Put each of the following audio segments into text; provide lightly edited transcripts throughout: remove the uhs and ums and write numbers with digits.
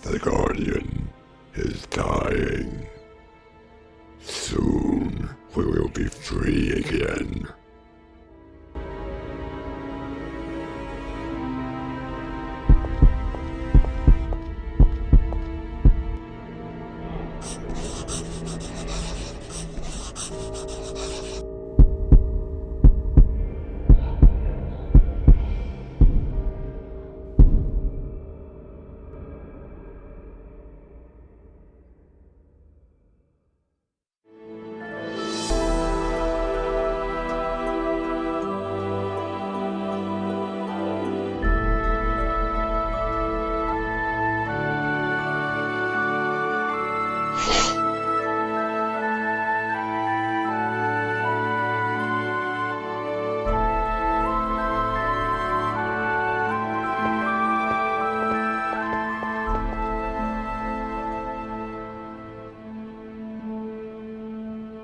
The Guardian is dying. Soon we will be free again.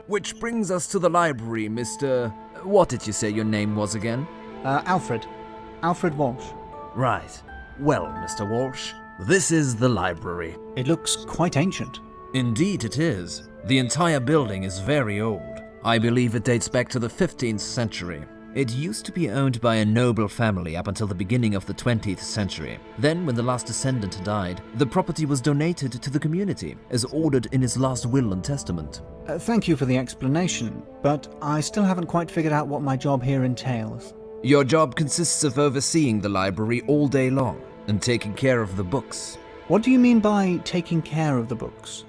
Which brings us to the library, Mr. What did you say your name was again? Alfred. Alfred Walsh. Right. Well, Mr. Walsh, this is the library. It looks quite ancient. Indeed it is. The entire building is very old. I believe it dates back to the 15th century. It used to be owned by a noble family up until the beginning of the 20th century. Then, when the last descendant died, the property was donated to the community, as ordered in his last will and testament. Thank you for the explanation, but I still haven't quite figured out what my job here entails. Your job consists of overseeing the library all day long and taking care of the books. What do you mean by taking care of the books?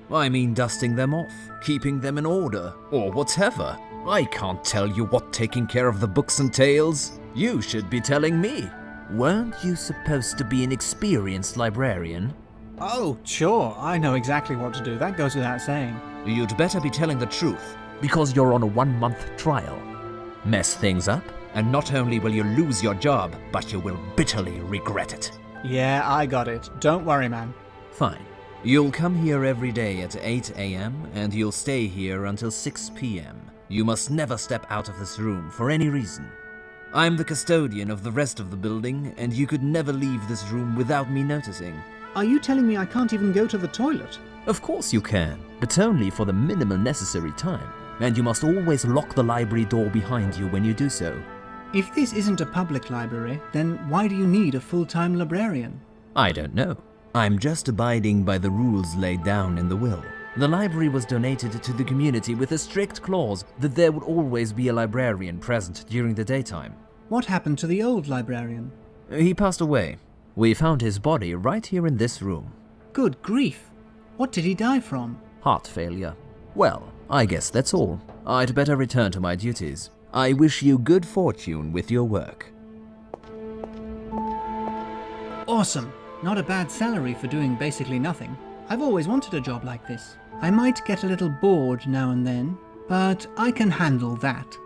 I mean dusting them off, keeping them in order, or whatever. I can't tell you what taking care of the books entails. You should be telling me. Weren't you supposed to be an experienced librarian? Oh, sure, I know exactly what to do. That goes without saying. You'd better be telling the truth, because you're on a 1-month trial. Mess things up, and not only will you lose your job, but you will bitterly regret it. Yeah, I got it. Don't worry, man. Fine. You'll come here every day at 8 a.m. and you'll stay here until 6 p.m. You must never step out of this room for any reason. I'm the custodian of the rest of the building, and you could never leave this room without me noticing. Are you telling me I can't even go to the toilet? Of course you can, but only for the minimal necessary time. And you must always lock the library door behind you when you do so. If this isn't a public library, then why do you need a full-time librarian? I don't know. I'm just abiding by the rules laid down in the will. The library was donated to the community with a strict clause that there would always be a librarian present during the daytime. What happened to the old librarian? He passed away. We found his body right here in this room. Good grief! What did he die from? Heart failure. Well, I guess that's all. I'd better return to my duties. I wish you good fortune with your work. Awesome! Not a bad salary for doing basically nothing. I've always wanted a job like this. I might get a little bored now and then, but I can handle that.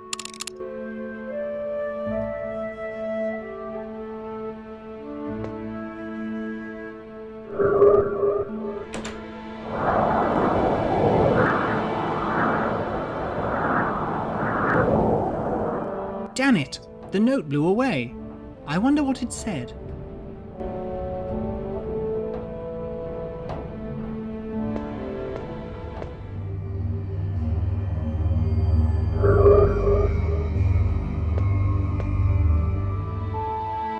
Damn it! The note blew away. I wonder what it said.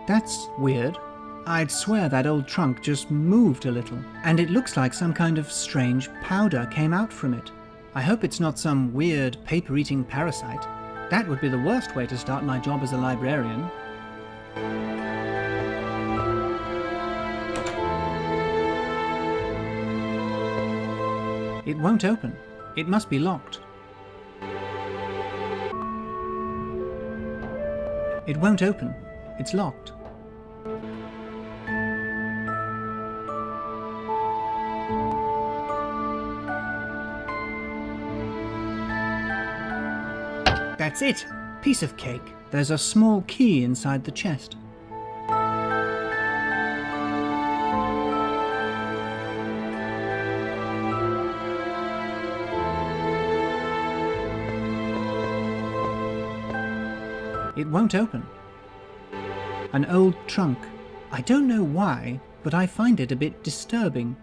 That's weird. I'd swear that old trunk just moved a little, and it looks like some kind of strange powder came out from it. I hope it's not some weird paper-eating parasite. That would be the worst way to start my job as a librarian. It won't open. It must be locked. It won't open. It's locked. That's it! Piece of cake. There's a small key inside the chest. It won't open. An old trunk. I don't know why, but I find it a bit disturbing.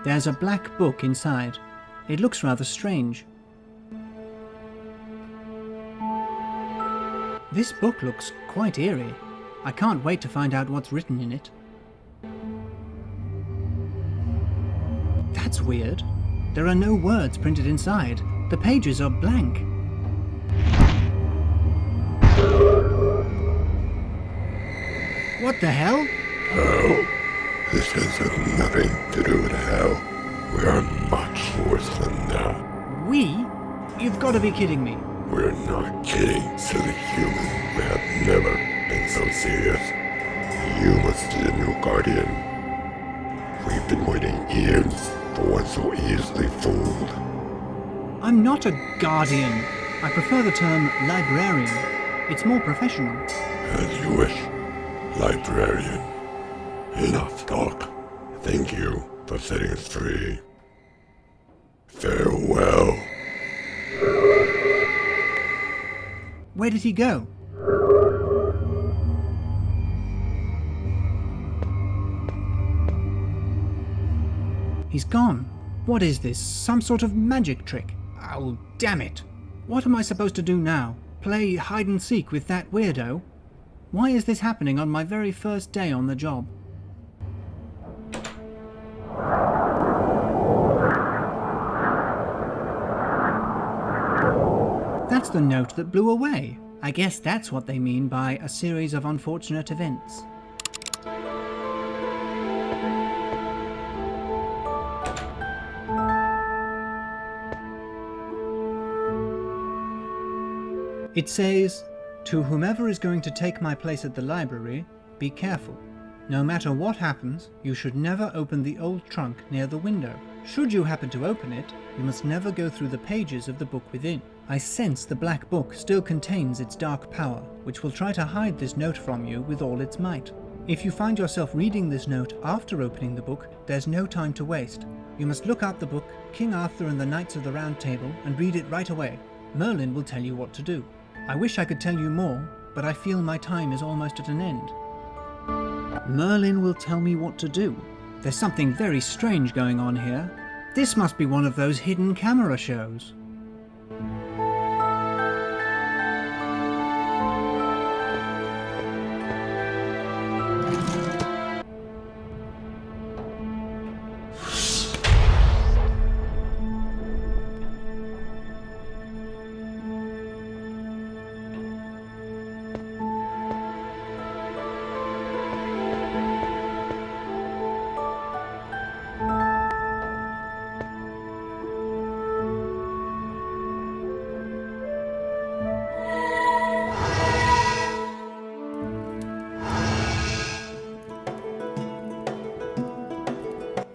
There's a black book inside. It looks rather strange. This book looks quite eerie. I can't wait to find out what's written in it. That's weird. There are no words printed inside. The pages are blank. What the hell? Hell? This has nothing to do with hell. We are much worse than that. We? You've got to be kidding me. We're not kidding, silly human. We have never been so serious. You must be the new guardian. We've been waiting years for one so easily fooled. I'm not a guardian. I prefer the term librarian. It's more professional. As you wish, librarian. Enough talk. Thank you for setting us free. Farewell. Where did he go? He's gone. What is this? Some sort of magic trick? Oh, damn it. What am I supposed to do now? Play hide and seek with that weirdo? Why is this happening on my very first day on the job? That's the note that blew away. I guess that's what they mean by a series of unfortunate events. It says, "To whomever is going to take my place at the library, be careful. No matter what happens, you should never open the old trunk near the window. Should you happen to open it, you must never go through the pages of the book within. I sense the black book still contains its dark power, which will try to hide this note from you with all its might. If you find yourself reading this note after opening the book, there's no time to waste. You must look up the book, King Arthur and the Knights of the Round Table, and read it right away. Merlin will tell you what to do. I wish I could tell you more, but I feel my time is almost at an end." Merlin will tell me what to do. There's something very strange going on here. This must be one of those hidden camera shows.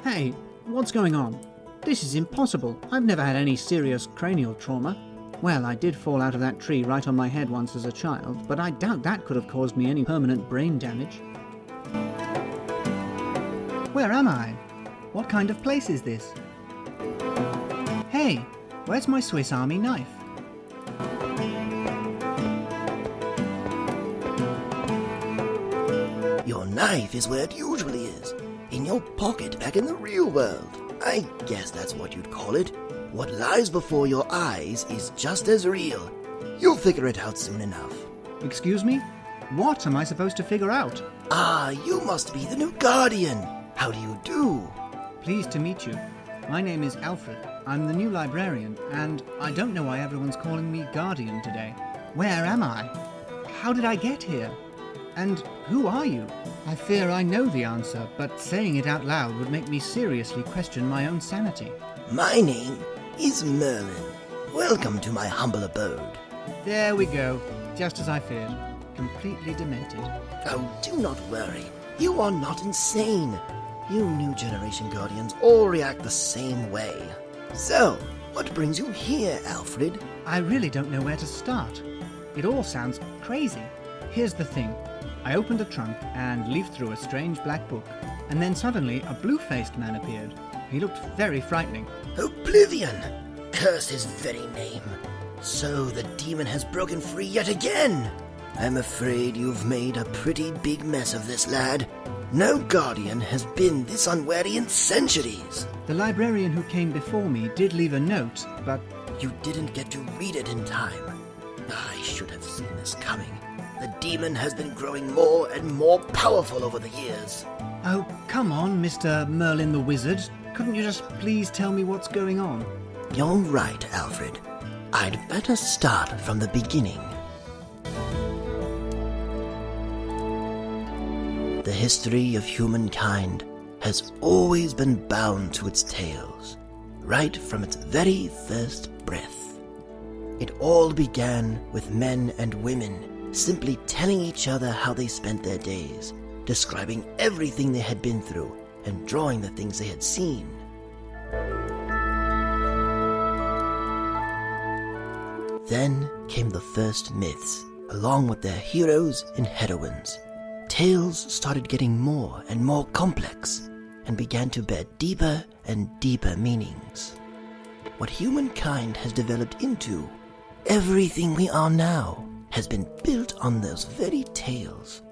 Hey, what's going on? This is impossible. I've never had any serious cranial trauma. Well, I did fall out of that tree right on my head once as a child, but I doubt that could have caused me any permanent brain damage. Where am I? What kind of place is this? Hey, where's my Swiss Army knife? Your knife is where it usually is. In your pocket back in the real world. I guess that's what you'd call it. What lies before your eyes is just as real. You'll figure it out soon enough. Excuse me? What am I supposed to figure out? Ah, you must be the new guardian. How do you do? Pleased to meet you. My name is Alfred. I'm the new librarian, and I don't know why everyone's calling me Guardian today. Where am I? How did I get here? And who are you? I fear I know the answer, but saying it out loud would make me seriously question my own sanity. My name is Merlin. Welcome to my humble abode. There we go, just as I feared. Completely demented. Oh, do not worry. You are not insane. You new generation guardians all react the same way. So, what brings you here, Alfred? I really don't know where to start. It all sounds crazy. Here's the thing. I opened a trunk and leafed through a strange black book, and then suddenly a blue-faced man appeared. He looked very frightening. Oblivion! Curse his very name. So the demon has broken free yet again. I'm afraid you've made a pretty big mess of this, lad. No guardian has been this unwary in centuries. The librarian who came before me did leave a note, but You didn't get to read it in time. I should have seen this coming. The demon has been growing more and more powerful over the years. oh, come on, Mr. Merlin the Wizard. Couldn't you just please tell me what's going on? You're right, Alfred. I'd better start from the beginning. The history of humankind has always been bound to its tales, right from its very first breath. It all began with men and women simply telling each other how they spent their days, describing everything they had been through, and drawing the things they had seen. Then came the first myths, along with their heroes and heroines. Tales started getting more and more complex, and began to bear deeper and deeper meanings. What humankind has developed into, everything we are now, has been built on those very tales.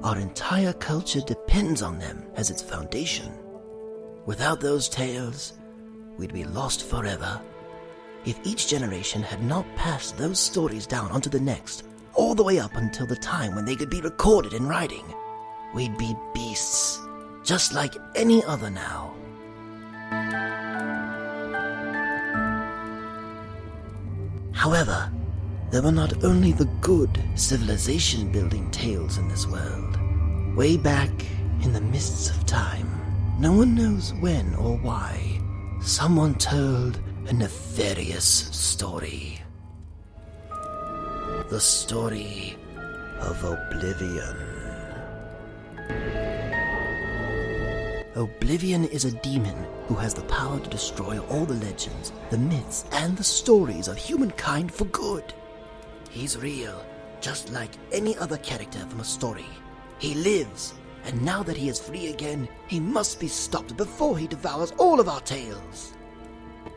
Our entire culture depends on them as its foundation. Without those tales, we'd be lost forever. If each generation had not passed those stories down onto the next, all the way up until the time when they could be recorded in writing, we'd be beasts, just like any other now. However, there were not only the good civilization-building tales in this world. Way back in the mists of time, no one knows when or why, someone told a nefarious story. The story of Oblivion. Oblivion is a demon who has the power to destroy all the legends, the myths, and the stories of humankind for good. He's real, just like any other character from a story. He lives, and now that he is free again, he must be stopped before he devours all of our tales.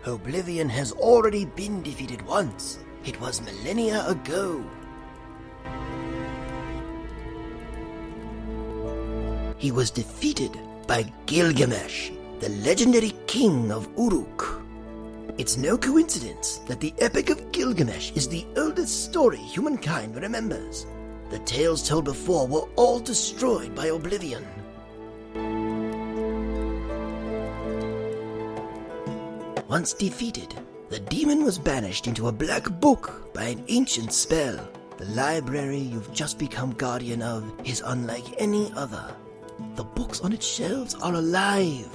Oblivion has already been defeated once. It was millennia ago. He was defeated by Gilgamesh, the legendary king of Uruk. It's no coincidence that the Epic of Gilgamesh is the oldest story humankind remembers. The tales told before were all destroyed by Oblivion. Once defeated, the demon was banished into a black book by an ancient spell. The library you've just become guardian of is unlike any other. The books on its shelves are alive.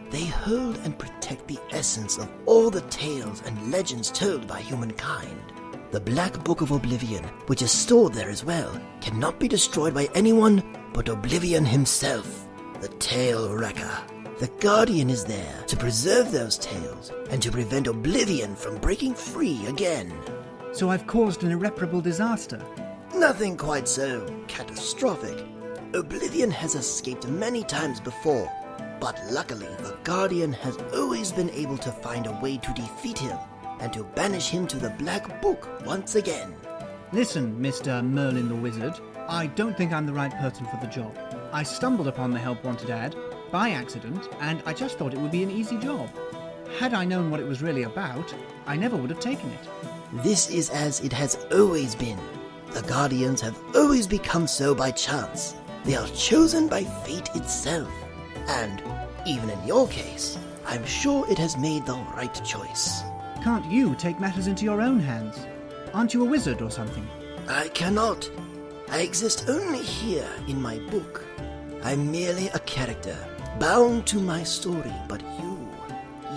They hold and protect the essence of all the tales and legends told by humankind. The Black Book of Oblivion, which is stored there as well, cannot be destroyed by anyone but Oblivion himself, the Tale Wrecker. The Guardian is there to preserve those tales and to prevent Oblivion from breaking free again. So I've caused an irreparable disaster. Nothing quite so catastrophic. Oblivion has escaped many times before, but luckily the Guardian has always been able to find a way to defeat him and to banish him to the Black Book once again. Listen, Mr. Merlin the Wizard, I don't think I'm the right person for the job. I stumbled upon the Help Wanted ad by accident, and I just thought it would be an easy job. Had I known what it was really about, I never would have taken it. This is as it has always been. The Guardians have always become so by chance. They are chosen by fate itself. And, even in your case, I'm sure it has made the right choice. Can't you take matters into your own hands? Aren't you a wizard or something? I cannot. I exist only here in my book. I'm merely a character, bound to my story, but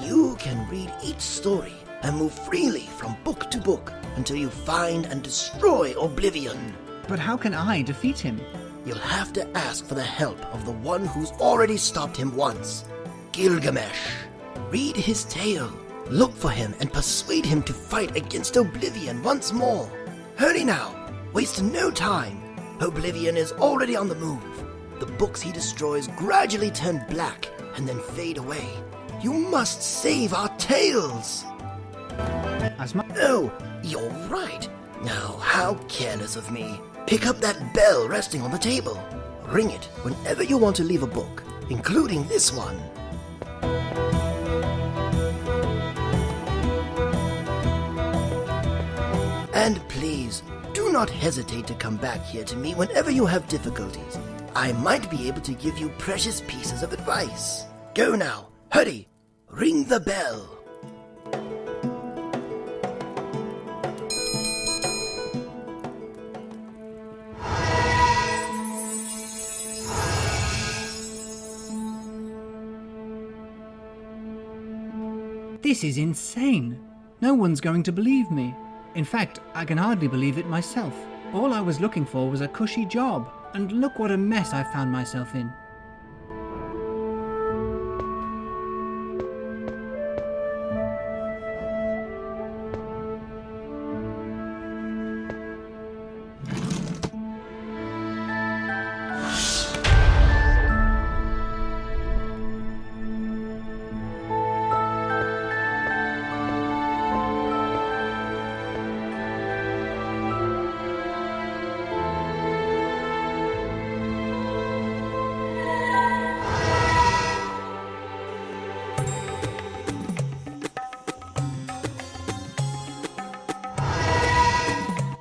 you can read each story and move freely from book to book until you find and destroy Oblivion. But how can I defeat him? You'll have to ask for the help of the one who's already stopped him once, Gilgamesh. Read his tale, look for him, and persuade him to fight against Oblivion once more. Hurry now, waste no time. Oblivion is already on the move. The books he destroys gradually turn black and then fade away. You must save our tails! As my Oh, you're right. Now, how careless of me. Pick up that bell resting on the table. Ring it whenever you want to leave a book, including this one. And please, do not hesitate to come back here to me whenever you have difficulties. I might be able to give you precious pieces of advice. Go now, hurry, ring the bell. This is insane. No one's going to believe me. In fact, I can hardly believe it myself. All I was looking for was a cushy job, and look what a mess I found myself in.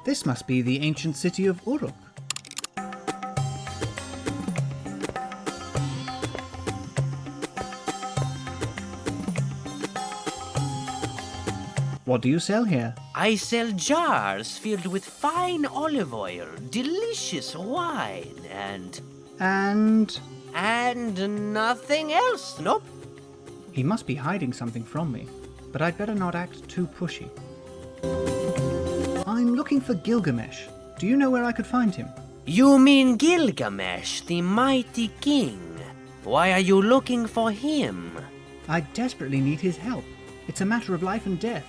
This must be the ancient city of Uruk. What do you sell here? I sell jars filled with fine olive oil, delicious wine, and nothing else. Nope. He must be hiding something from me, but I'd better not act too pushy. I'm looking for Gilgamesh. Do you know where I could find him? You mean Gilgamesh, the mighty king? Why are you looking for him? I desperately need his help. It's a matter of life and death.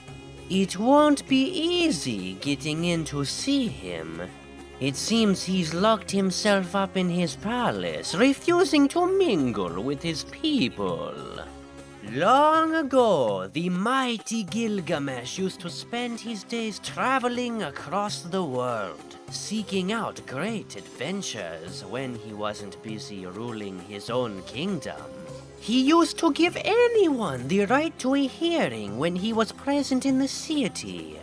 It won't be easy getting in to see him. It seems he's locked himself up in his palace, refusing to mingle with his people. Long ago, the mighty Gilgamesh used to spend his days traveling across the world, seeking out great adventures when he wasn't busy ruling his own kingdom. He used to give anyone the right to a hearing when he was present in the city.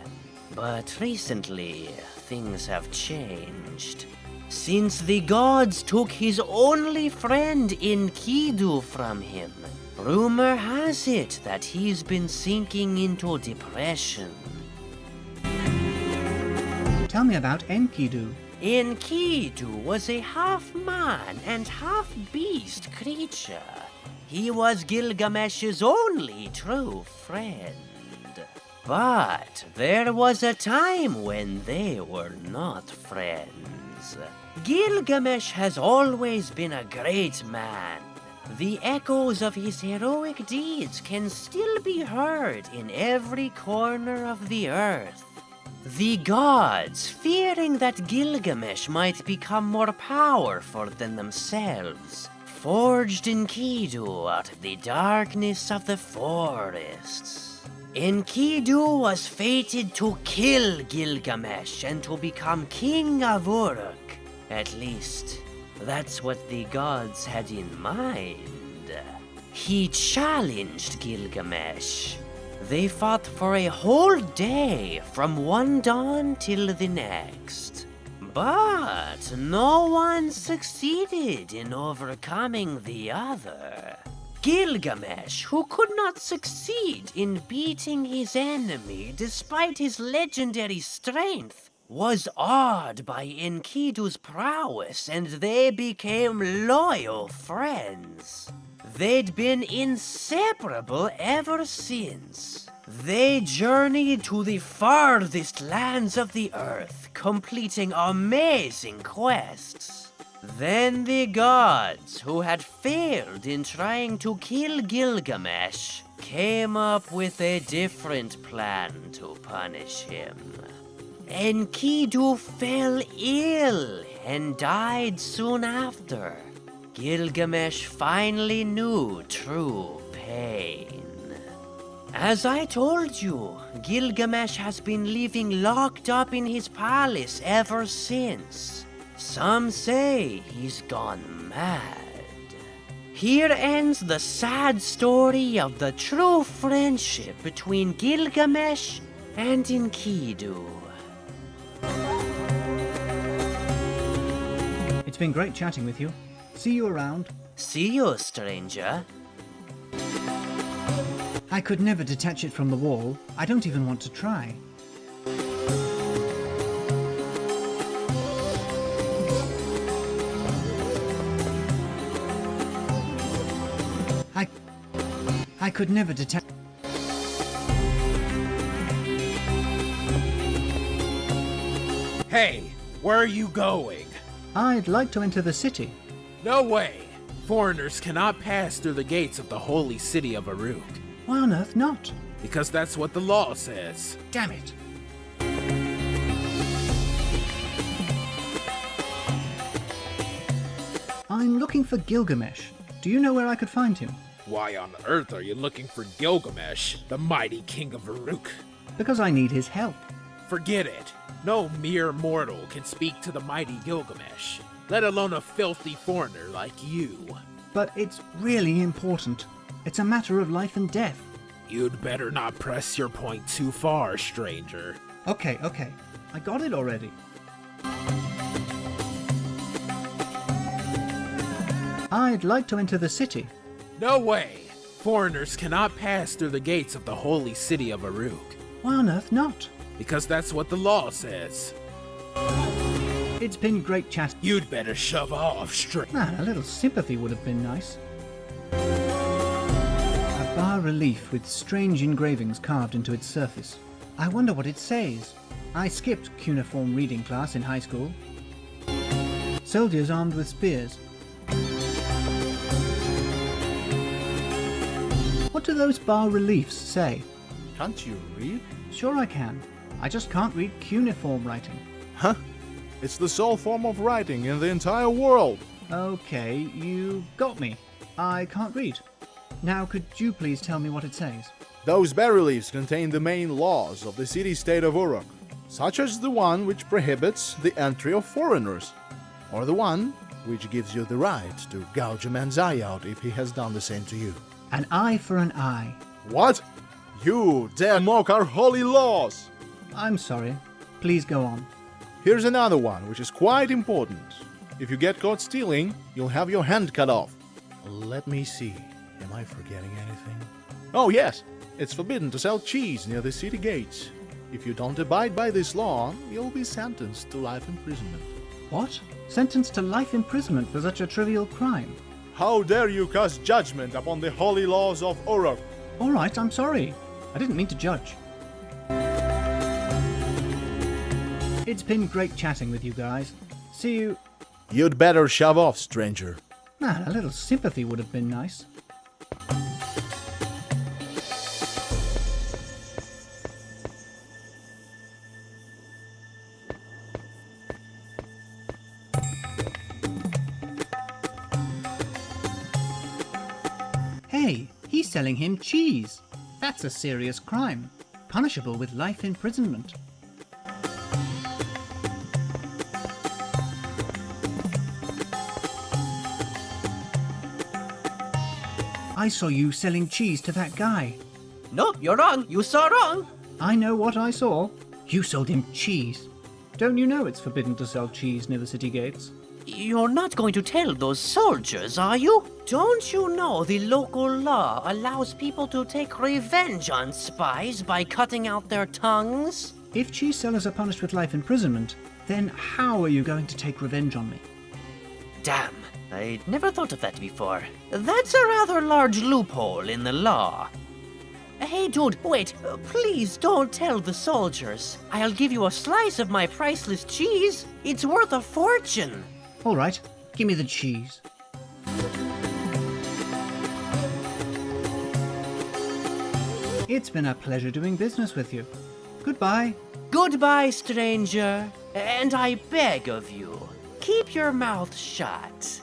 But recently, things have changed. Since the gods took his only friend Enkidu from him, rumor has it that he's been sinking into depression. Tell me about Enkidu. Enkidu was a half-man and half-beast creature. He was Gilgamesh's only true friend. But there was a time when they were not friends. Gilgamesh has always been a great man. The echoes of his heroic deeds can still be heard in every corner of the earth. The gods, fearing that Gilgamesh might become more powerful than themselves, forged Enkidu out of the darkness of the forests. Enkidu was fated to kill Gilgamesh and to become king of Uruk. At least, that's what the gods had in mind. He challenged Gilgamesh. They fought for a whole day, from one dawn till the next. But no one succeeded in overcoming the other. Gilgamesh, who could not succeed in beating his enemy despite his legendary strength, was awed by Enkidu's prowess, and they became loyal friends. They'd been inseparable ever since. They journeyed to the farthest lands of the earth, completing amazing quests. Then the gods, who had failed in trying to kill Gilgamesh, came up with a different plan to punish him. Enkidu fell ill and died soon after. Gilgamesh finally knew true pain. As I told you, Gilgamesh has been living locked up in his palace ever since. Some say he's gone mad. Here ends the sad story of the true friendship between Gilgamesh and Enkidu. It's been great chatting with you. See you around. See you, stranger. I could never detach it from the wall. I don't even want to try. I could never detach... Hey, where are you going? I'd like to enter the city. No way! Foreigners cannot pass through the gates of the holy city of Uruk. Why on earth not? Because that's what the law says. Damn it. I'm looking for Gilgamesh. Do you know where I could find him? Why on earth are you looking for Gilgamesh, the mighty king of Uruk? Because I need his help. Forget it. No mere mortal can speak to the mighty Gilgamesh, let alone a filthy foreigner like you. But it's really important. It's a matter of life and death. You'd better not press your point too far, stranger. Okay. I got it already. I'd like to enter the city. No way! Foreigners cannot pass through the gates of the holy city of Uruk. Why on earth not? Because that's what the law says. It's been great chat. You'd better shove off, stranger. Man, a little sympathy would have been nice. A bas-relief with strange engravings carved into its surface. I wonder what it says. I skipped cuneiform reading class in high school. Soldiers armed with spears. What do those bas-reliefs say? Can't you read? Sure I can. I just can't read cuneiform writing. Huh? It's the sole form of writing in the entire world. Okay, you got me. I can't read. Now could you please tell me what it says? Those bas-reliefs contain the main laws of the city-state of Uruk, such as the one which prohibits the entry of foreigners, or the one which gives you the right to gouge a man's eye out if he has done the same to you. An eye for an eye. What? You dare mock our holy laws! I'm sorry. Please go on. Here's another one, which is quite important. If you get caught stealing, you'll have your hand cut off. Let me see. Am I forgetting anything? Oh, yes. It's forbidden to sell cheese near the city gates. If you don't abide by this law, you'll be sentenced to life imprisonment. What? Sentenced to life imprisonment for such a trivial crime? How dare you cast judgment upon the holy laws of Uruk? All right, I'm sorry. I didn't mean to judge. It's been great chatting with you guys. See you... You'd better shove off, stranger. Man, a little sympathy would have been nice. Hey, he's selling him cheese. That's a serious crime, punishable with life imprisonment. I saw you selling cheese to that guy. Nope, you're wrong. You saw wrong. I know what I saw. You sold him cheese. Don't you know it's forbidden to sell cheese near the city gates? You're not going to tell those soldiers, are you? Don't you know the local law allows people to take revenge on spies by cutting out their tongues? If cheese sellers are punished with life imprisonment, then how are you going to take revenge on me? Damn, I'd never thought of that before. That's a rather large loophole in the law. Hey dude, wait, please don't tell the soldiers. I'll give you a slice of my priceless cheese. It's worth a fortune. All right, give me the cheese. It's been a pleasure doing business with you. Goodbye. Goodbye, stranger. And I beg of you, keep your mouth shut.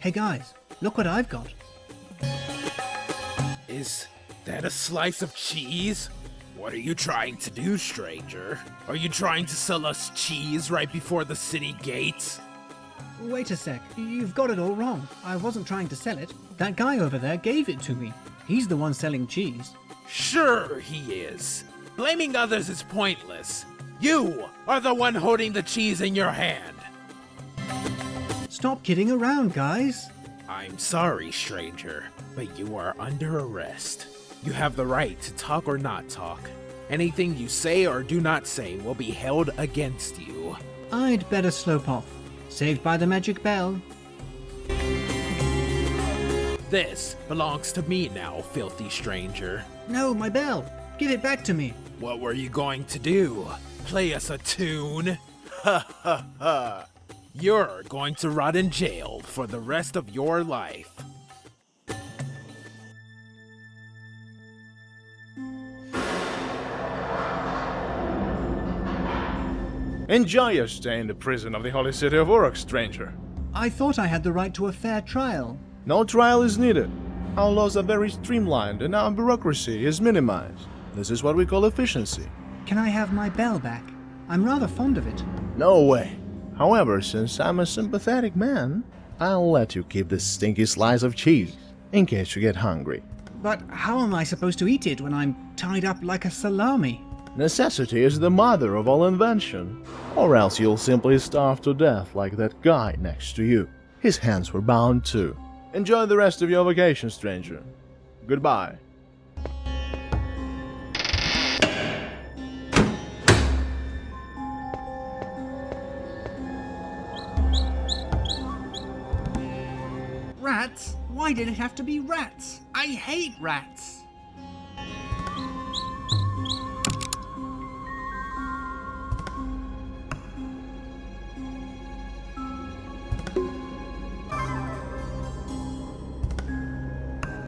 Hey guys, look what I've got. Is that a slice of cheese? What are you trying to do, stranger? Are you trying to sell us cheese right before the city gates? Wait a sec, you've got it all wrong. I wasn't trying to sell it. That guy over there gave it to me. He's the one selling cheese. Sure he is. Blaming others is pointless. You are the one holding the cheese in your hand. Stop kidding around, guys. I'm sorry, stranger, but you are under arrest. You have the right to talk or not talk. Anything you say or do not say will be held against you. I'd better slope off. Saved by the magic bell. This belongs to me now, filthy stranger. No, my bell. Give it back to me. What were you going to do? Play us a tune? Ha ha ha. You're going to rot in jail for the rest of your life. Enjoy your stay in the prison of the Holy City of Uruk, stranger. I thought I had the right to a fair trial. No trial is needed. Our laws are very streamlined and our bureaucracy is minimized. This is what we call efficiency. Can I have my bell back? I'm rather fond of it. No way. However, since I'm a sympathetic man, I'll let you keep this stinky slice of cheese, in case you get hungry. But how am I supposed to eat it when I'm tied up like a salami? Necessity is the mother of all invention, or else you'll simply starve to death like that guy next to you. His hands were bound too. Enjoy the rest of your vacation, stranger. Goodbye. Rats? Why did it have to be rats? I hate rats!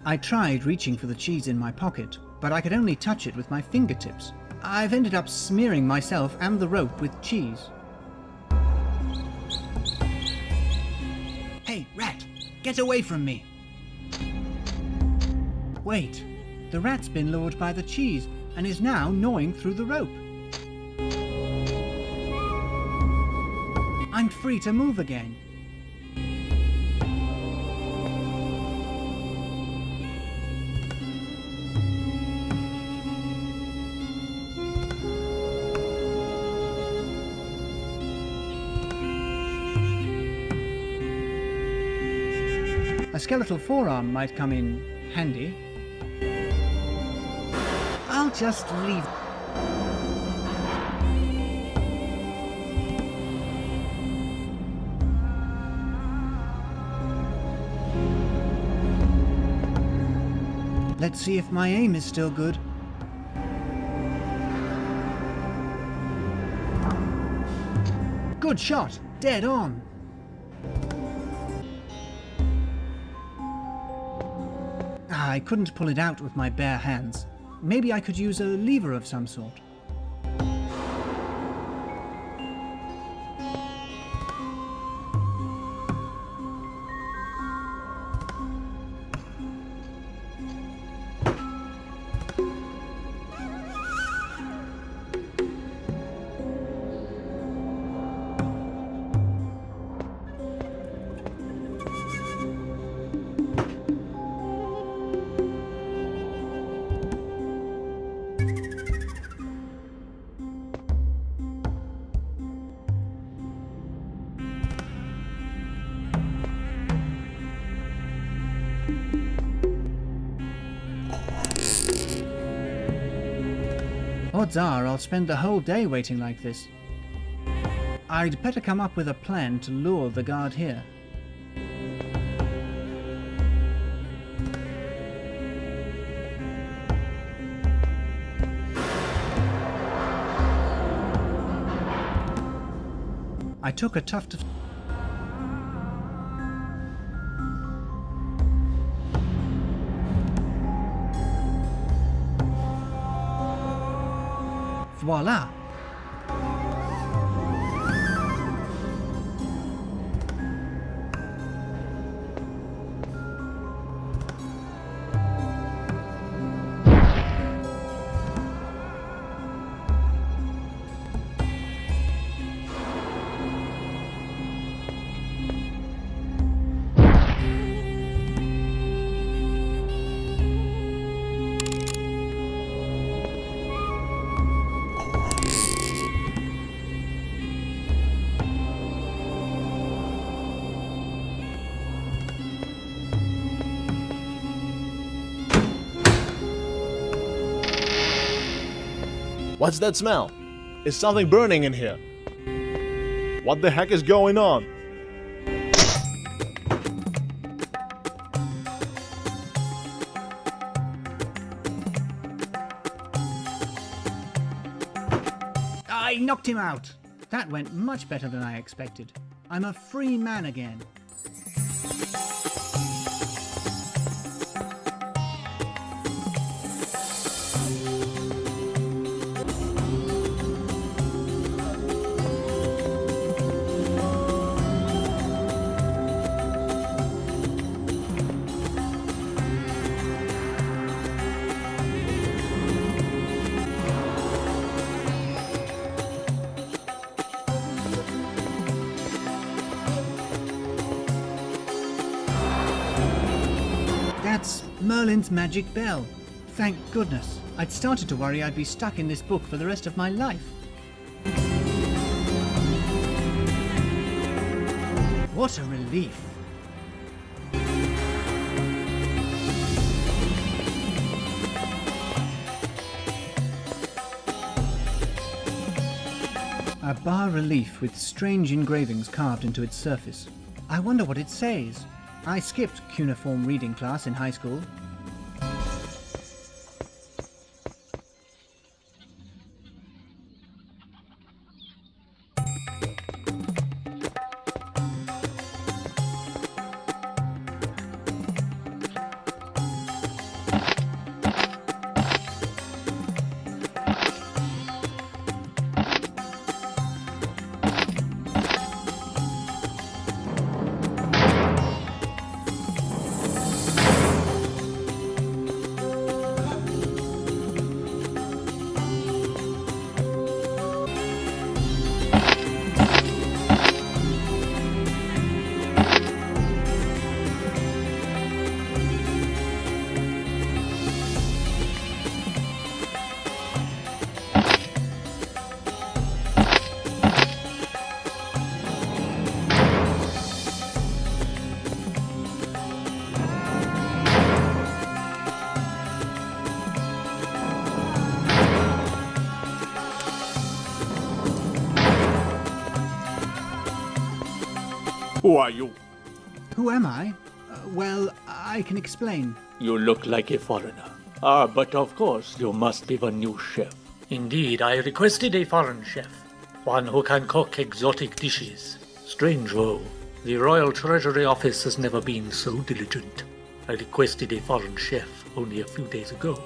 I tried reaching for the cheese in my pocket, but I could only touch it with my fingertips. I've ended up smearing myself and the rope with cheese. Hey, rat! Get away from me! Wait, the rat's been lured by the cheese and is now gnawing through the rope. I'm free to move again. A skeletal forearm might come in handy. I'll just leave. Let's see if my aim is still good. Good shot! Dead on! I couldn't pull it out with my bare hands. Maybe I could use a lever of some sort. Odds are I'll spend the whole day waiting like this. I'd better come up with a plan to lure the guard here. I took a tuft of... Voila! What's that smell? Is something burning in here? What the heck is going on? I knocked him out. That went much better than I expected. I'm a free man again. That's Merlin's magic bell. Thank goodness. I'd started to worry I'd be stuck in this book for the rest of my life. What a relief. A bas-relief with strange engravings carved into its surface. I wonder what it says. I skipped cuneiform reading class in high school. Who are you? Who am I? Well, I can explain. You look like a foreigner. Ah, but of course, you must be the new chef. Indeed, I requested a foreign chef. One who can cook exotic dishes. Strange though, the Royal Treasury Office has never been so diligent. I requested a foreign chef only a few days ago.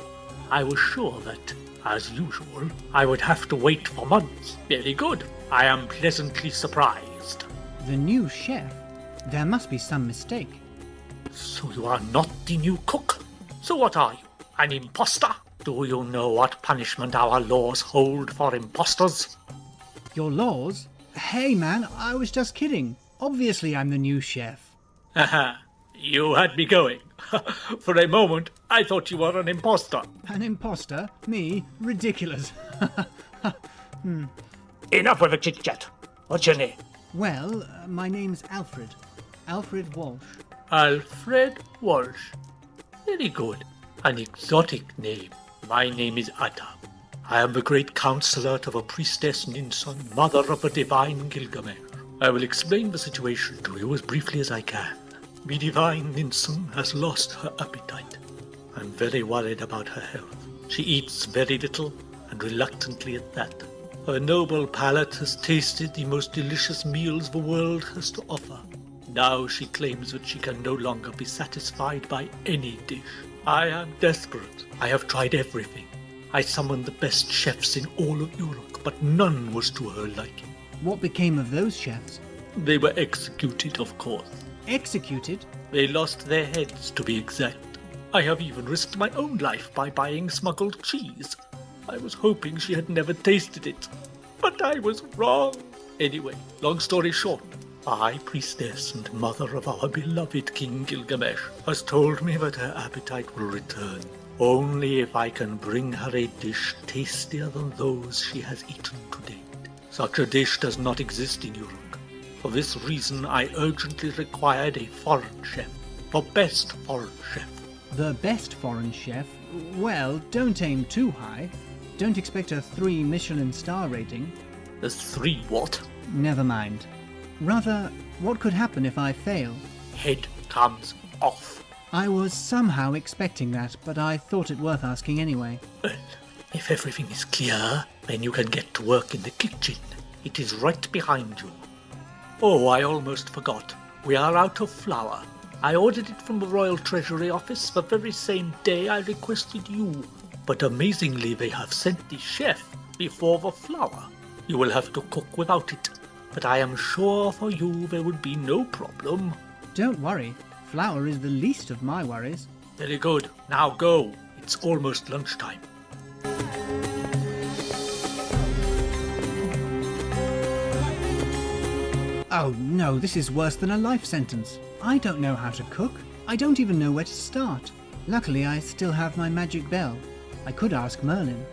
I was sure that, as usual, I would have to wait for months. Very good. I am pleasantly surprised. The new chef? There must be some mistake. So you are not the new cook? So what are you? An imposter? Do you know what punishment our laws hold for imposters? Your laws? Hey man, I was just kidding. Obviously I'm the new chef. Haha, you had me going. For a moment, I thought you were an imposter. An imposter? Me? Ridiculous. Enough of the chit-chat. What's your name? Well, my name's Alfred. Alfred Walsh. Alfred Walsh. Very good. An exotic name. My name is Atta. I am the great counselor to the priestess Ninsun, mother of the divine Gilgamesh. I will explain the situation to you as briefly as I can. The divine Ninsun has lost her appetite. I'm very worried about her health. She eats very little, and reluctantly at that. Her noble palate has tasted the most delicious meals the world has to offer. Now she claims that she can no longer be satisfied by any dish. I am desperate. I have tried everything. I summoned the best chefs in all of Europe, but none was to her liking. What became of those chefs? They were executed, of course. Executed? They lost their heads, to be exact. I have even risked my own life by buying smuggled cheese. I was hoping she had never tasted it, but I was wrong. Anyway, long story short, the high priestess and mother of our beloved King Gilgamesh has told me that her appetite will return only if I can bring her a dish tastier than those she has eaten to date. Such a dish does not exist in Europe. For this reason, I urgently required a foreign chef, the best foreign chef. The best foreign chef? Well, don't aim too high. don't expect a 3 Michelin star rating. There's 3 what? Never mind. Rather, what could happen if I fail? Head comes off. I was somehow expecting that, but I thought it worth asking anyway. Well, if everything is clear, then you can get to work in the kitchen. It is right behind you. Oh, I almost forgot. We are out of flour. I ordered it from the Royal Treasury Office the very same day I requested you. But amazingly, they have sent the chef before the flour. You will have to cook without it. But I am sure for you there would be no problem. Don't worry. Flour is the least of my worries. Very good. Now go. It's almost lunchtime. Oh no, this is worse than a life sentence. I don't know how to cook. I don't even know where to start. Luckily, I still have my magic bell. I could ask Merlin.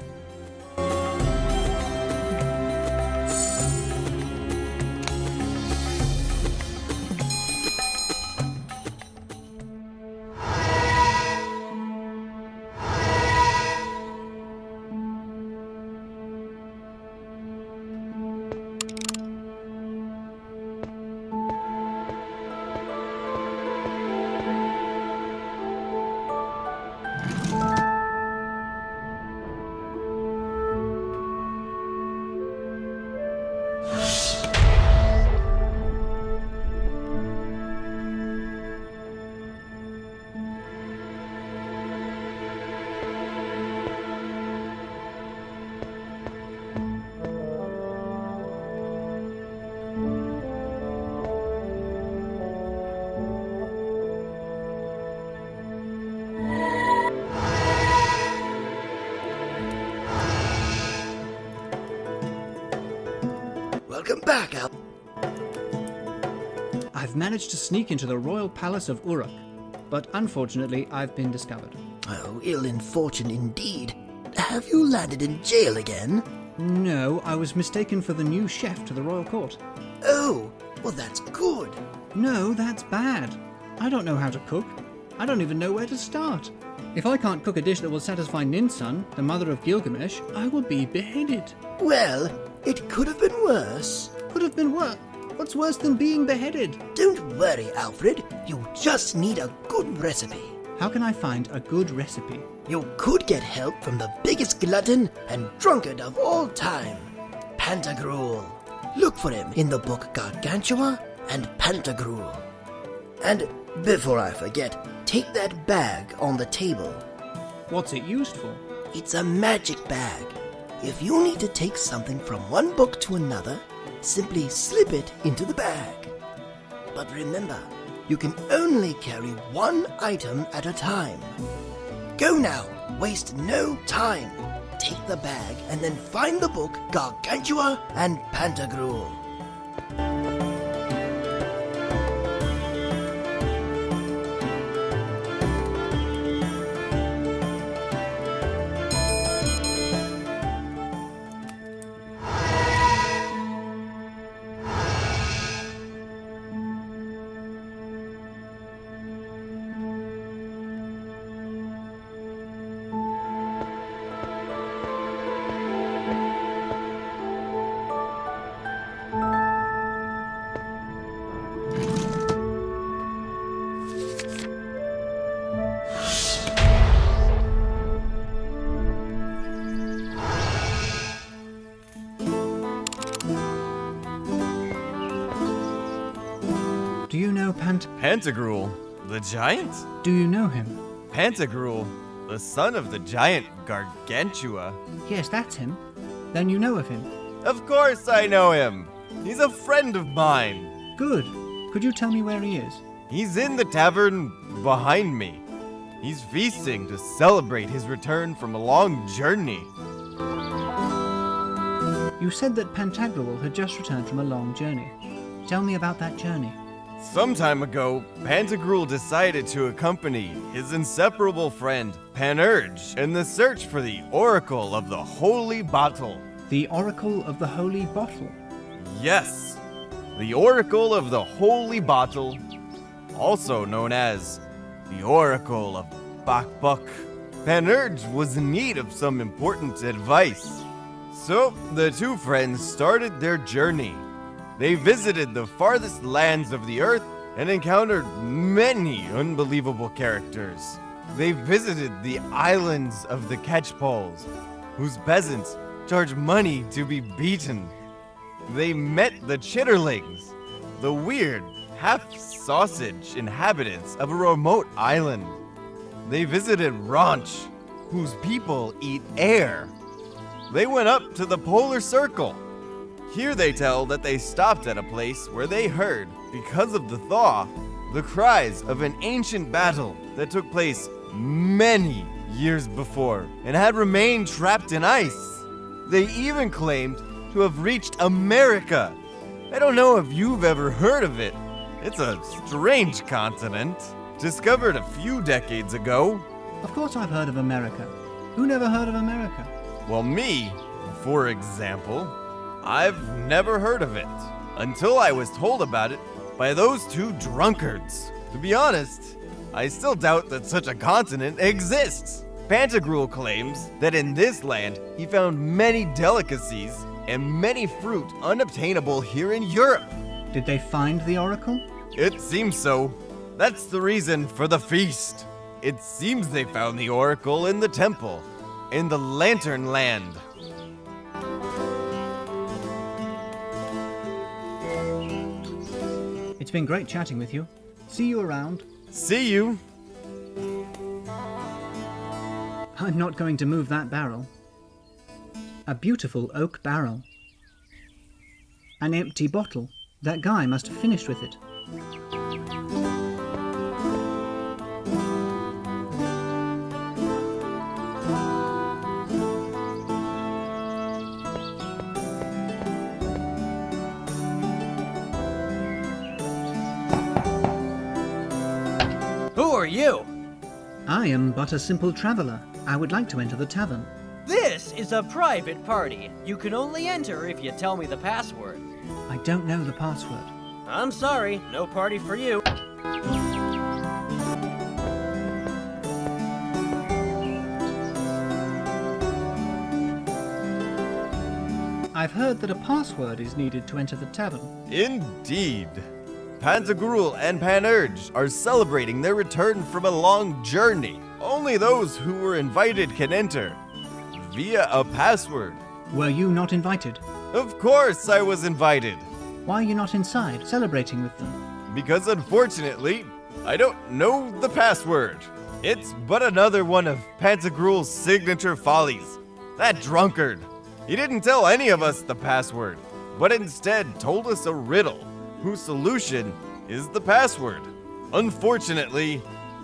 Welcome back, Al. I've managed to sneak into the royal palace of Uruk, but unfortunately I've been discovered. Oh, ill in fortune indeed. Have you landed in jail again? No, I was mistaken for the new chef to the royal court. Oh, well that's good. No, that's bad. I don't know how to cook. I don't even know where to start. If I can't cook a dish that will satisfy Ninsun, the mother of Gilgamesh, I will be beheaded. Well, it could have been worse. Could have been worse. What's worse than being beheaded? Don't worry, Alfred. You just need a good recipe. How can I find a good recipe? You could get help from the biggest glutton and drunkard of all time, Pantagruel. Look for him in the book Gargantua and Pantagruel. And before I forget, take that bag on the table. What's it used for? It's a magic bag. If you need to take something from one book to another, simply slip it into the bag. But remember, you can only carry one item at a time. Go now, waste no time. Take the bag and then find the book Gargantua and Pantagruel. Do you know Pantagruel, the giant? Do you know him? Pantagruel, the son of the giant Gargantua. Yes, that's him. Then you know of him. Of course I know him. He's a friend of mine. Good. Could you tell me where he is? He's in the tavern behind me. He's feasting to celebrate his return from a long journey. You said that Pantagruel had just returned from a long journey. Tell me about that journey. Some time ago, Pantagruel decided to accompany his inseparable friend, Panurge, in the search for the Oracle of the Holy Bottle. The Oracle of the Holy Bottle. Yes, the Oracle of the Holy Bottle, also known as the Oracle of Bakbuk. Panurge was in need of some important advice. So the two friends started their journey. They visited the farthest lands of the earth and encountered many unbelievable characters. They visited the islands of the Catchpoles, whose peasants charge money to be beaten. They met the Chitterlings, the weird, half-sausage inhabitants of a remote island. They visited Ranch, whose people eat air. They went up to the Polar Circle. Here they tell that they stopped at a place where they heard, because of the thaw, the cries of an ancient battle that took place many years before and had remained trapped in ice. They even claimed to have reached America. I don't know if you've ever heard of it. It's a strange continent, discovered a few decades ago. Of course I've heard of America. Who never heard of America? Well, me, for example, I've never heard of it until I was told about it by those two drunkards. To be honest, I still doubt that such a continent exists. Pantagruel claims that in this land he found many delicacies and many fruit unobtainable here in Europe. Did they find the oracle? It seems so. That's the reason for the feast. It seems they found the oracle in the temple, in the Lantern Land. It's been great chatting with you. See you around. See you. I'm not going to move that barrel. A beautiful oak barrel. An empty bottle. That guy must have finished with it. Who are you? I am but a simple traveller. I would like to enter the tavern. This is a private party. You can only enter if you tell me the password. I don't know the password. I'm sorry, no party for you. I've heard that a password is needed to enter the tavern. Indeed. Pantagruel and Panurge are celebrating their return from a long journey. Only those who were invited can enter, via a password. Were you not invited? Of course I was invited, Why are you not inside, celebrating with them? because unfortunately, I don't know the password. It's but another one of Pantagruel's signature follies. That drunkard. He didn't tell any of us the password, but instead told us a riddle, whose solution is the password. Unfortunately,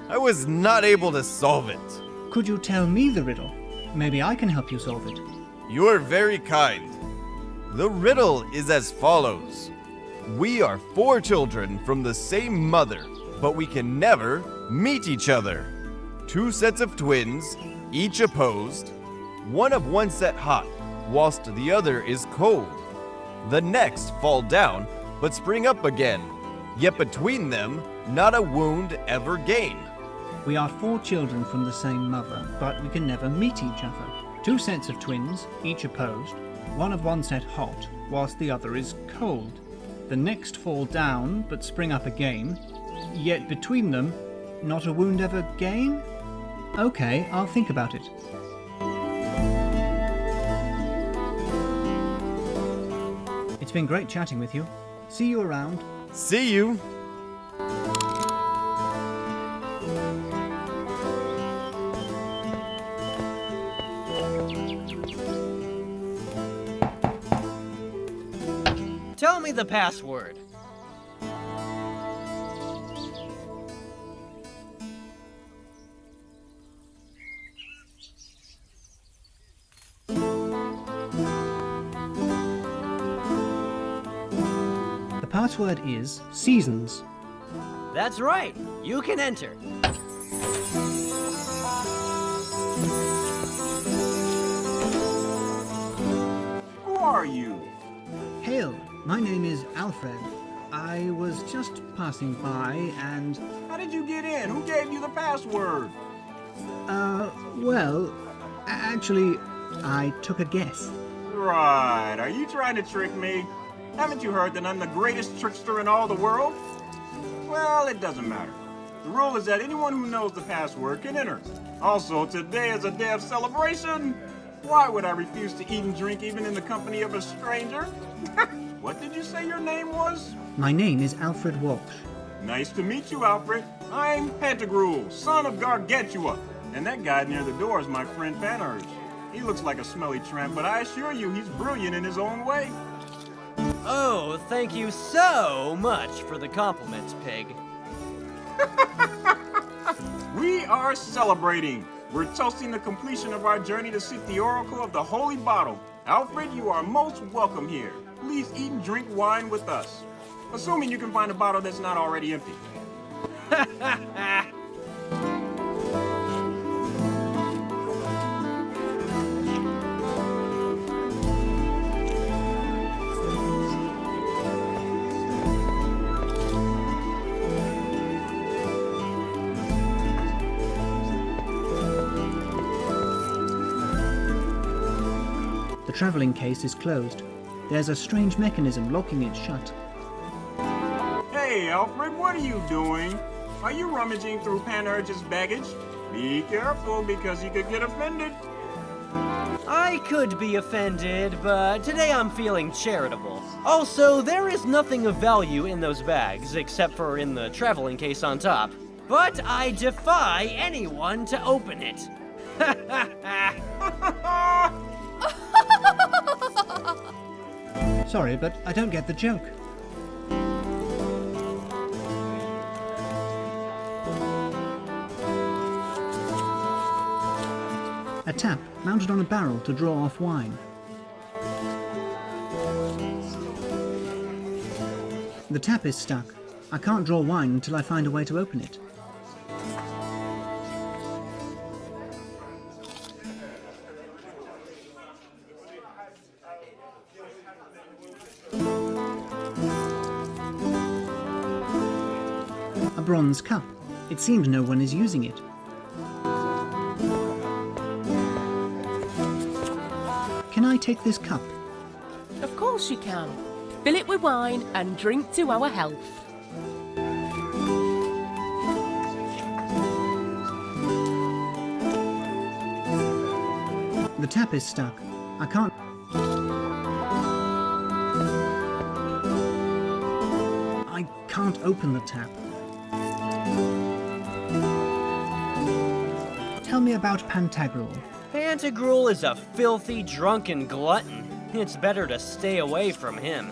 I was not able to solve it. Could you tell me the riddle? Maybe I can help you solve it. You're very kind. The riddle is as follows. We are 4 children from the same mother, but we can never meet each other. 2 sets of twins, each opposed. One of one set hot, whilst the other is cold. The next fall down, but spring up again. Yet between them, not a wound ever gain. We are 4 children from the same mother, but we can never meet each other. 2 sets of twins, each opposed. One of one set hot, whilst the other is cold. The next fall down, but spring up again. Yet between them, not a wound ever gain? Okay, I'll think about it. It's been great chatting with you. See you around. See you. Tell me the password. The password is seasons. That's right. You can enter. Who are you? Hail, my name is Alfred. I was just passing by and... How did you get in? Who gave you the password? Well, actually, I took a guess. Right, are you trying to trick me? Haven't you heard that I'm the greatest trickster in all the world? Well, it doesn't matter. The rule is that anyone who knows the password can enter. Also, today is a day of celebration. Why would I refuse to eat and drink even in the company of a stranger? What did you say your name was? My name is Alfred Walsh. Nice to meet you, Alfred. I'm Pantagruel, son of Gargantua. And that guy near the door is my friend Panurge. He looks like a smelly tramp, but I assure you he's brilliant in his own way. Oh, thank you so much for the compliments, Pig. We are celebrating. We're toasting the completion of our journey to seek the oracle of the holy bottle. Alfred, you are most welcome here. Please eat and drink wine with us. Assuming you can find a bottle that's not already empty. The travelling case is closed. There's a strange mechanism locking it shut. Hey, Alfred, what are you doing? Are you rummaging through Panurge's baggage? Be careful, because you could get offended. I could be offended, but today I'm feeling charitable. Also, there is nothing of value in those bags, except for in the traveling case on top. But I defy anyone to open it. Sorry, but I don't get the joke. A tap mounted on a barrel to draw off wine. The tap is stuck. I can't draw wine until I find a way to open it. A bronze cup. It seems no one is using it. Can I take this cup? Of course you can. Fill it with wine and drink to our health. The tap is stuck. I can't... I can't open the tap. Tell me about Pantagruel. Pantagruel is a filthy, drunken glutton. It's better to stay away from him.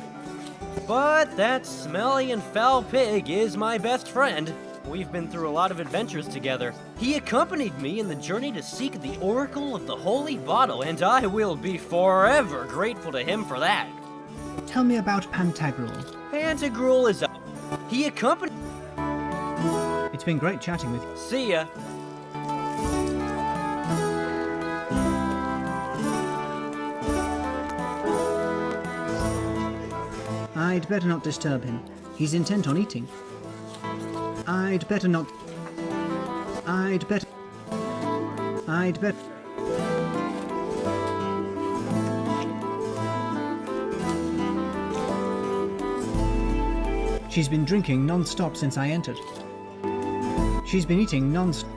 But that smelly and foul pig is my best friend. We've been through a lot of adventures together. He accompanied me in the journey to seek the oracle of the holy bottle, and I will be forever grateful to him for that. Tell me about Pantagruel. Pantagruel is a... He accompanied... It's been great chatting with you. See ya. I'd better not disturb him. He's intent on eating. I'd better not... She's been drinking non-stop since I entered. She's been eating non-stop.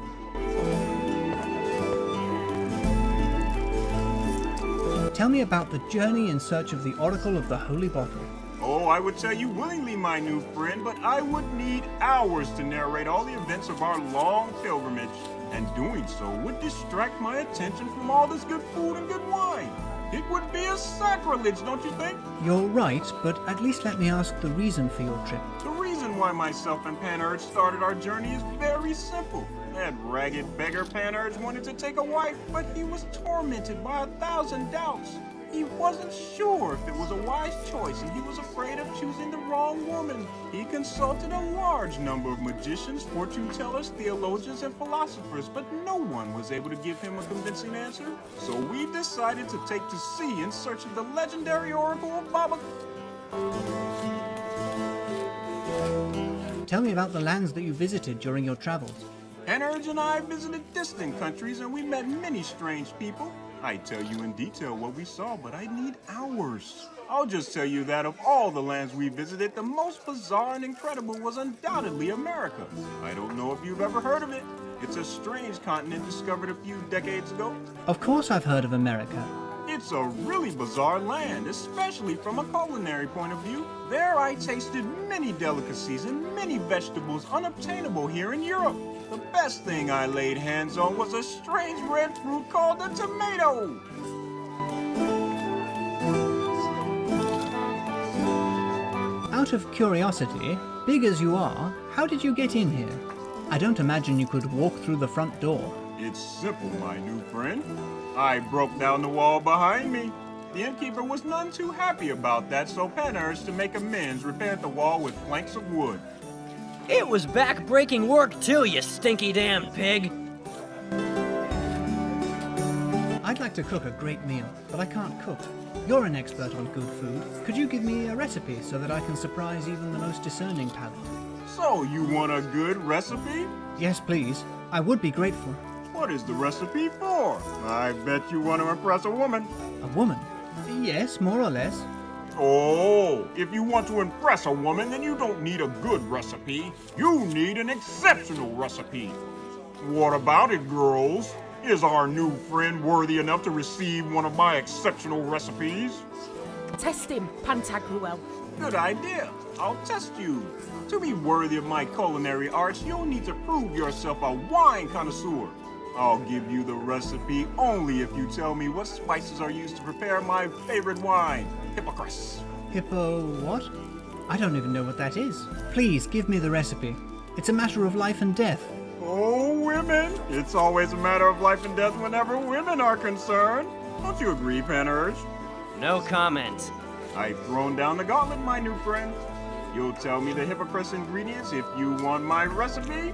Tell me about the journey in search of the oracle of the holy bottle. Oh, I would tell you willingly, my new friend, but I would need hours to narrate all the events of our long pilgrimage. And doing so would distract my attention from all this good food and good wine. It would be a sacrilege, don't you think? You're right, but at least let me ask the reason for your trip. The reason why myself and Panurge started our journey is very simple. That ragged beggar Panurge wanted to take a wife, but he was tormented by 1,000 doubts. He wasn't sure if it was a wise choice, and he was afraid of choosing the wrong woman. He consulted a large number of magicians, fortune tellers, theologians, and philosophers, but no one was able to give him a convincing answer. So we decided to take to sea in search of the legendary oracle of Baba. Tell me about the lands that you visited during your travels. Panurge and I visited distant countries and we met many strange people. I'd tell you in detail what we saw, but I'd need hours. I'll just tell you that of all the lands we visited, the most bizarre and incredible was undoubtedly America. I don't know if you've ever heard of it. It's a strange continent discovered a few decades ago. Of course I've heard of America. It's a really bizarre land, especially from a culinary point of view. There I tasted many delicacies and many vegetables unobtainable here in Europe. The best thing I laid hands on was a strange red fruit called a tomato. Out of curiosity, big as you are, how did you get in here? I don't imagine you could walk through the front door. It's simple, my new friend. I broke down the wall behind me. The innkeeper was none too happy about that, so Panurge, to make amends, repaired the wall with planks of wood. It was back-breaking work too, you stinky damn pig. I'd like to cook a great meal, but I can't cook. You're an expert on good food. Could you give me a recipe so that I can surprise even the most discerning palate? So, you want a good recipe? Yes, please. I would be grateful. What is the recipe for? I bet you want to impress a woman. A woman? Yes, more or less. Oh, if you want to impress a woman, then you don't need a good recipe. You need an exceptional recipe. What about it, girls? Is our new friend worthy enough to receive one of my exceptional recipes? Test him, Pantagruel. Good idea. I'll test you. To be worthy of my culinary arts, you'll need to prove yourself a wine connoisseur. I'll give you the recipe only if you tell me what spices are used to prepare my favorite wine, Hippocras. Hippo what? I don't even know what that is. Please, give me the recipe. It's a matter of life and death. Oh, women! It's always a matter of life and death whenever women are concerned. Don't you agree, Panurge? No comment. I've thrown down the gauntlet, my new friend. You'll tell me the Hippocras ingredients if you want my recipe?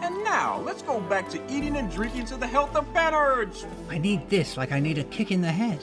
And now, let's go back to eating and drinking to the health of Panurge. I need this like I need a kick in the head.